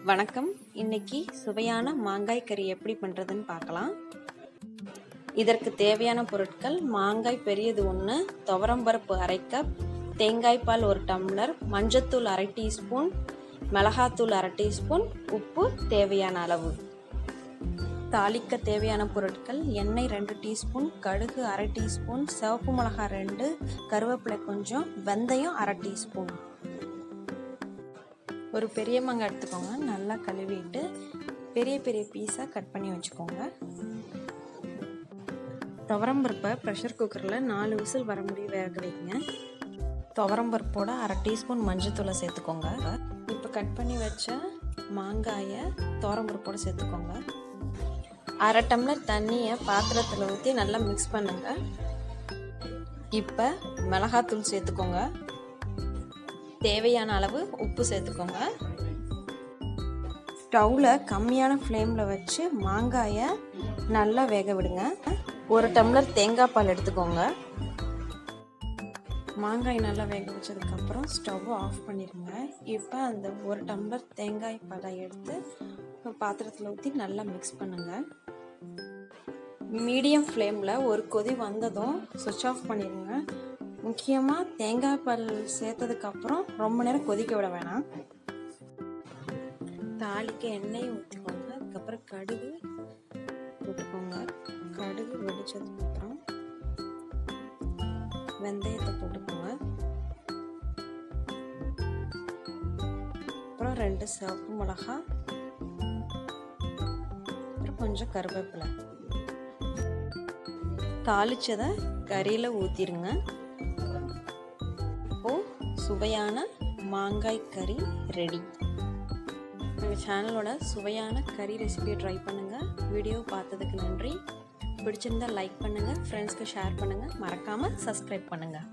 வணக்கம். இன்னைக்கு சுவையான மாங்காய் கறி எப்படி பண்ணுறதுன்னு பார்க்கலாம். இதற்கு தேவையான பொருட்கள்: மாங்காய் பெரியது 1, துவரம்பருப்பு அரை கப், தேங்காய் பால் 1 டம்ளர், மஞ்சத்தூள் அரை டீஸ்பூன், மிளகாத்தூள் அரை டீஸ்பூன், உப்பு தேவையான அளவு. தாளிக்க தேவையான பொருட்கள்: எண்ணெய் 2 டீஸ்பூன், கடுகு அரை டீஸ்பூன், சிவப்பு மிளகாய் 2, கருவேப்பிலை கொஞ்சம், வெந்தயம் அரை டீஸ்பூன். ஒரு பெரிய மாங்காய் எடுத்துக்கோங்க. நல்லா கழுவிட்டு பெரிய பெரிய பீஸாக கட் பண்ணி வச்சுக்கோங்க. துவரம்பருப்பை ப்ரெஷர் குக்கரில் 4 விசில் வர முடியும் வேக வைங்க. துவரம்பருப்போட அரை டீஸ்பூன் மஞ்சத்தூளை சேர்த்துக்கோங்க. இப்போ கட் பண்ணி வச்ச மாங்காயை துவரம்பருப்போடு சேர்த்துக்கோங்க. அரை டம்ளர் தண்ணியை பாத்திரத்தில் ஊற்றி நல்லா மிக்ஸ் பண்ணுங்க. இப்போ மிளகாத்தூள் சேர்த்துக்கோங்க. தேவையான அளவு உப்பு சேர்த்துக்கோங்க. ஸ்டவ்வில் கம்மியான ஃப்ளேமில் வச்சு மாங்காயை நல்லா வேக விடுங்க. 1 டம்ளர் தேங்காய் பால் எடுத்துக்கோங்க. மாங்காய் நல்லா வேக வச்சதுக்கப்புறம் ஸ்டவ்வை ஆஃப் பண்ணிடுங்க. இப்போ அந்த 1 டம்ளர் தேங்காய் பாலை எடுத்து பாத்திரத்தில் ஊற்றி நல்லா மிக்ஸ் பண்ணுங்கள். மீடியம் ஃப்ளேமில் ஒரு கொதி வந்ததும் சுவிட்ச் ஆஃப் பண்ணிடுங்க. முக்கியமாக தேங்காய் பால் சேர்த்ததுக்கப்புறம் ரொம்ப நேரம் கொதிக்க விட வேணாம். தாளிக்க எண்ணெய் ஊற்றிக்கோங்க. அதுக்கப்புறம் கடுகு போட்டுக்கோங்க. கடுகு வெடிச்சதுக்கப்புறம் வெந்தயத்தை போட்டுக்கோங்க. அப்புறம் 2 சிவப்பு மிளகாய், அப்புறம் கொஞ்சம் கருவேப்பிலை. தாளிச்சதை கறியில் ஊற்றிடுங்க. சுவையான மாங்காய் கறி ரெடி. எங்கள் சேனலோட சுவையான கறி ரெசிபியை ட்ரை பண்ணுங்கள். வீடியோ பார்த்ததுக்கு நன்றி. பிடிச்சிருந்தால் லைக் பண்ணுங்கள், ஃப்ரெண்ட்ஸ்க்கு ஷேர் பண்ணுங்கள், மறக்காமல் சப்ஸ்கிரைப் பண்ணுங்கள்.